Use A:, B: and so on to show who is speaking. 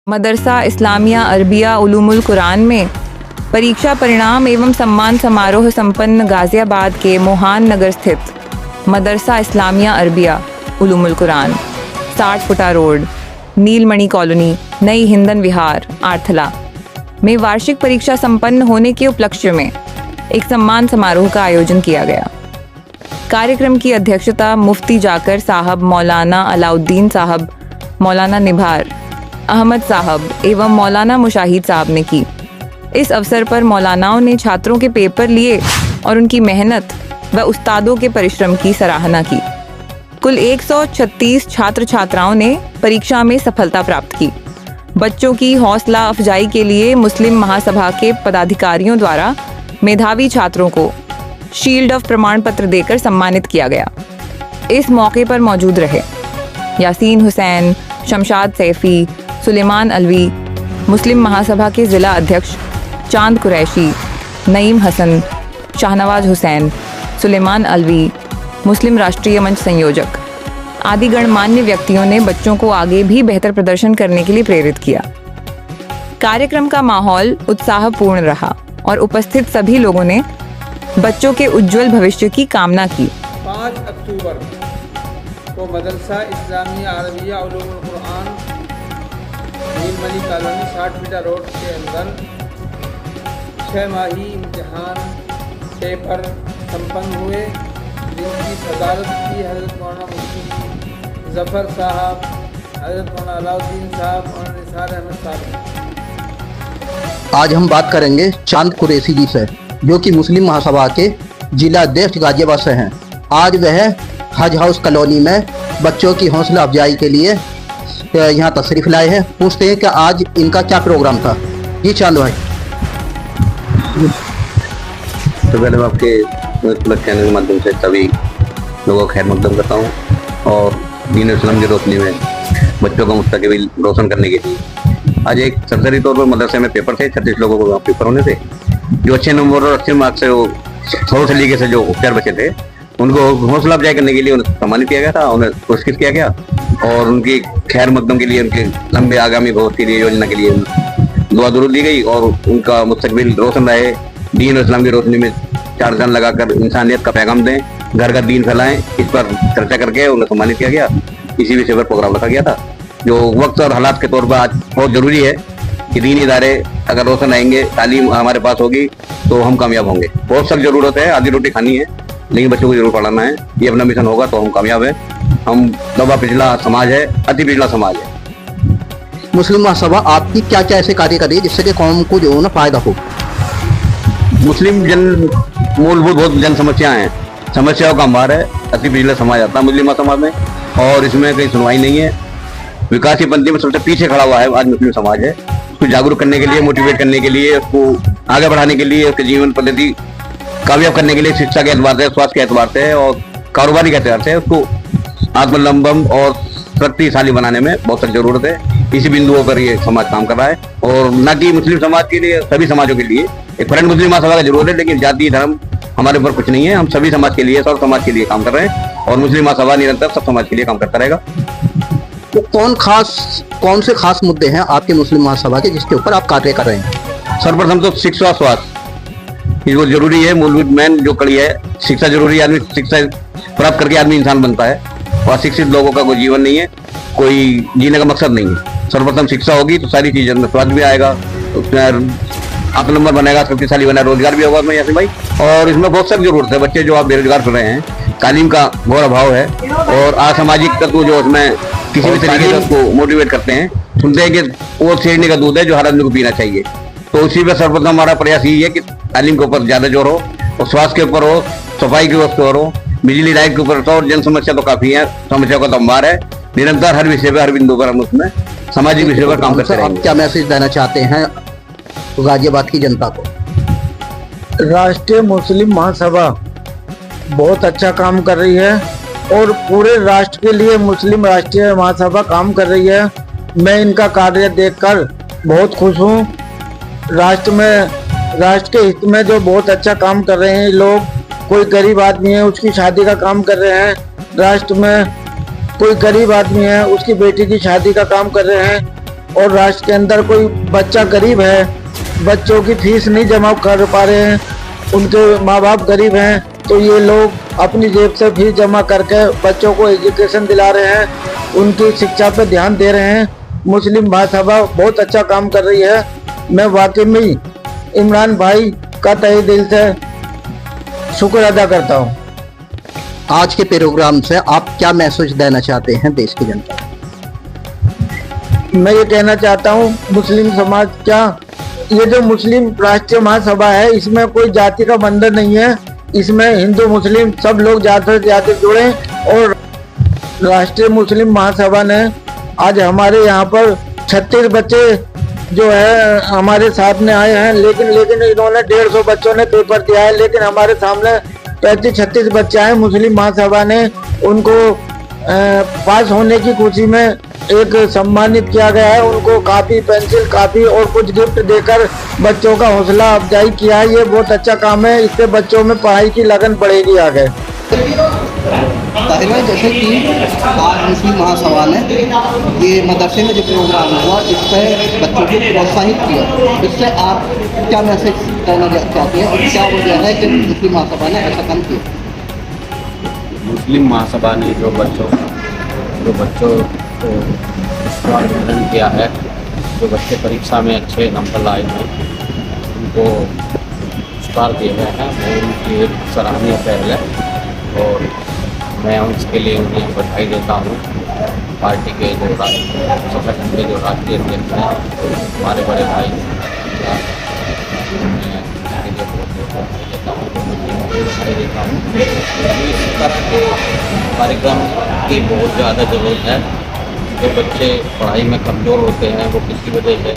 A: मदरसा Islamia Arabia उलूमुल Quran में परीक्षा परिणाम एवं सम्मान समारोह संपन्न गाजियाबाद के मोहान नगर स्थित मदरसा इस्लामिया अरबिया उलूमुल कुरान 60 फुटा रोड नीलमणि कॉलोनी नई हिंदन विहार आर्थला में वार्षिक परीक्षा संपन्न होने के उपलक्ष्य में एक सम्मान समारोह का आयोजन किया गया। कार्यक्रम की अध्यक्षता मुफ्ती जाकर साहब, मौलाना अलाउद्दीन साहब, मौलाना निभार अहमद साहब एवं मौलाना मुशाहिद साहब ने की। इस अवसर पर मौलानाओं ने छात्रों के पेपर लिए और उनकी मेहनत व उस्तादों के परिश्रम की सराहना की। कुल 136 छात्र छात्राओं ने परीक्षा में सफलता प्राप्त की। बच्चों की हौसला अफजाई के लिए मुस्लिम महासभा के पदाधिकारियों द्वारा मेधावी छात्रों को शील्ड ऑफ प्रमाण पत्र देकर सम्मानित किया गया। इस मौके पर मौजूद रहे यासीन हुसैन, शमशाद सैफी, सुलेमान अलवी, मुस्लिम महासभा के ज़िला अध्यक्ष चांद कुरैशी, नईम हसन, शाहनवाज हुसैन, सुलेमान अलवी, मुस्लिम राष्ट्रीय मंच संयोजक आदि गणमान्य व्यक्तियों ने बच्चों को आगे भी बेहतर प्रदर्शन करने के लिए प्रेरित किया। कार्यक्रम का माहौल उत्साहपूर्ण रहा और उपस्थित सभी लोगों ने बच्चों के उज्जवल भविष्य की कामना की।
B: 5 अक्टूबर को मदरसा इस्लामिया अरबिया उलूमुल कुरान नीलमणि कॉलोनी 60 फीटा रोड के अंदर 6 माही इम्तिहान पेपर संपन्न हुए, जिनकी सदारत की हज़रत मौलाना मुफ्ती ज़फ़र साहब, हज़रत मौलाना अलाउद्दीन साहब और निसार अहमद साहब।
C: आज हम बात करेंगे चांद कुरैशी जी से, जो कि मुस्लिम महासभा के जिला अध्यक्ष गाजियाबाद से हैं। आज वह हज हाउस कॉलोनी में बच्चों की हौसला अफजाई के लिए यहाँ तशरीफ लाए हैं। पूछते हैं कि आज इनका क्या प्रोग्राम था। जी चांद भाई।
D: तो पहले मैं आपके चैनल के माध्यम से सभी लोगों को खैर मकदम करता हूँ और दीन इस्लाम की रोशनी में बच्चों का मुस्तकबिल रोशन करने के लिए आज एक सरकारी तौर पर मदरसे में पेपर थे। 36 लोगों को पेपर होने थे। जो अच्छे नंबर और अच्छे मार्क्स से वो 100 सलीके से जो होशियार बच्चे थे, उनको हौसला अफजाई करने के लिए उन्हें सम्मानित किया गया था, उन्हें पुरस्कृत किया गया और उनकी खैर मकदम के लिए, उनके लंबे आगामी भविष्य के लिए, योजना के लिए दुआ दुरूद दी गई और उनका मुस्तकबिल रोशन रहे। दीन और इस्लाम की रोशनी में 4 चांद लगाकर इंसानियत का पैगाम दें, घर का दीन फैलाएं, इस पर चर्चा करके उन्हें सम्मानित किया गया। इसी विषय पर प्रोग्राम रखा गया था, जो वक्त और हालात के तौर पर आज बहुत जरूरी है कि दीनी इदारे अगर रोशन रहेंगे, तालीम हमारे पास होगी तो हम कामयाब होंगे। बहुत सख्त जरूरत है, आधी रोटी खानी है, लेकिन बच्चों को जरूर पढ़ाना है। ये अपना मिशन होगा तो हम कामयाब है। हम दबा पिछला समाज है, अति पिछला समाज है।
C: मुस्लिम महासभा आपकी क्या क्या ऐसे कार्य कर रही है जिससे कि कौम को जो है ना फायदा हो?
D: मुस्लिम मूलभूत बहुत जन समस्याएं हैं, समस्याओं का अंबार है। अति पिछला समाज आता है मुस्लिम समाज में और इसमें कहीं सुनवाई नहीं है। विकास की पंक्ति में सबसे पीछे खड़ा हुआ है आज मुस्लिम समाज है। उसको जागरूक करने के लिए, मोटिवेट करने के लिए, उसको आगे बढ़ाने के लिए, उसके जीवन पद्धति कामयाब करने के लिए शिक्षा के एतबार से, स्वास्थ्य के एतबार से और कारोबारी के एतबार से उसको आत्मलंबम और शक्तिशाली बनाने में बहुत सख्त जरूरत है। इसी बिंदुओं पर ये समाज काम कर रहा है और न कि मुस्लिम समाज के लिए, सभी समाजों के लिए एक फ्रेंड मुस्लिम महासभा की जरूरत है। लेकिन जाति धर्म हमारे ऊपर कुछ नहीं है, हम सभी समाज के लिए, सब समाज के लिए काम कर रहे हैं और मुस्लिम महासभा निरंतर सब समाज के लिए काम करता रहेगा।
C: तो कौन से खास मुद्दे हैं आपके मुस्लिम महासभा के जिसके ऊपर आप कार्य कर रहे हैं?
D: सर्वप्रथम तो शिक्षा, स्वास्थ्य ये जरूरी है। मूलभूत मेन जो कड़ी है, शिक्षा जरूरी है। आदमी शिक्षा प्राप्त करके आदमी इंसान बनता है और शिक्षित लोगों का कोई जीवन नहीं है, कोई जीने का मकसद नहीं है। सर्वप्रथम शिक्षा होगी तो सारी चीजें, स्वास्थ्य भी आएगा, आत्मनिर्भर बनेगा, शक्तिशाली बनेगा, रोजगार भी होगा उसमें यासीन भाई। और इसमें बहुत सख्त जरूरत है। बच्चे जो आप बेरोजगार कर रहे हैं, तालीम का घोर अभाव है और असामाजिक तत्व जो उसमें किसी भी तरीके से उसको मोटिवेट करते हैं, सुनते हैं कि वो शेरनी का दूध है जो हर आदमी को पीना चाहिए। तो उसी में सर्वप्रथम हमारा प्रयास यही है कि तालीम के ऊपर ज्यादा जोर हो और स्वास्थ्य के ऊपर हो, सफाई के ऊपर हो, बिजली लाइट के ऊपर हो। और जन समस्या तो काफी है, समस्या का तो अंबार है। निरंतर हर विषय पर, हर बिंदु पर हम उसमें सामाजिक विषय पर काम करते हैं।
C: आप क्या मैसेज देना चाहते हैं गाजियाबाद की जनता को?
E: राष्ट्रीय मुस्लिम महासभा बहुत अच्छा काम कर रही है और पूरे राष्ट्र के लिए मुस्लिम राष्ट्रीय महासभा काम कर रही है। मैं इनका कार्य देखकर बहुत खुश हूँ। राष्ट्र के हित में जो बहुत अच्छा काम कर रहे हैं लोग। कोई गरीब आदमी है उसकी शादी का काम कर रहे हैं, राष्ट्र में कोई गरीब आदमी है उसकी बेटी की शादी का काम कर रहे हैं और राष्ट्र के अंदर कोई बच्चा गरीब है, बच्चों की फीस नहीं जमा कर पा रहे हैं, उनके माँ बाप गरीब हैं, तो ये लोग अपनी जेब से फीस जमा करके बच्चों को एजुकेशन दिला रहे हैं, उनकी शिक्षा पे ध्यान दे रहे हैं। मुस्लिम महासभा बहुत अच्छा काम कर रही है। मैं वाकई में इमरान भाई का तहे दिल से शुक्र अदा करता हूँ।
C: आज के प्रोग्राम से आप क्या मैसेज देना चाहते हैं देश की जनता को?
E: मैं ये कहना चाहता हूँ मुस्लिम समाज क्या, ये जो मुस्लिम राष्ट्रीय महासभा है इसमें कोई जाति का बंधन नहीं है, इसमें हिंदू मुस्लिम सब लोग ज़्यादा से ज़्यादा जुड़े। और राष्ट्रीय मुस्लिम महासभा ने आज हमारे यहाँ पर 36 बच्चे जो है हमारे साथ में आए हैं, लेकिन इन्होंने 150 बच्चों ने पेपर दिया है, लेकिन हमारे सामने 35-36 बच्चे आए। मुस्लिम महासभा ने उनको पास होने की खुशी में एक सम्मानित किया गया है, उनको कापी, पेंसिल, कापी और कुछ गिफ्ट देकर बच्चों का हौसला अफजाई किया है। ये बहुत अच्छा काम है, इससे बच्चों में पढ़ाई की लगन बढ़ेगी आगे।
C: ताहिर भाई, जैसे कि आज मुस्लिम महासभा ने ये मदरसे में जो प्रोग्राम हुआ इस पर बच्चों को प्रोत्साहित किया, इससे आप क्या मैसेज देना चाहते हैं और क्या वजह है कि मुस्लिम महासभा ने ऐसा काम किया?
F: मुस्लिम महासभा ने जो बच्चों को पुरस्कार वितरण किया है, जो बच्चे परीक्षा में अच्छे नंबर लाए हैं उनको पुरस्कार दिए गए हैं, वो उनकी एक सराहनीय पहल है और मैं उसके लिए उन्हें बधाई देता हूँ। पार्टी के जो संगठन के जो राष्ट्रीय अध्यक्ष हैं हमारे बड़े भाई, मैं इसके लिए बधाई देता हूँ। इस तरह के कार्यक्रम की बहुत ज़्यादा ज़रूरत है। जो बच्चे पढ़ाई में कमज़ोर होते हैं वो किसी वजह से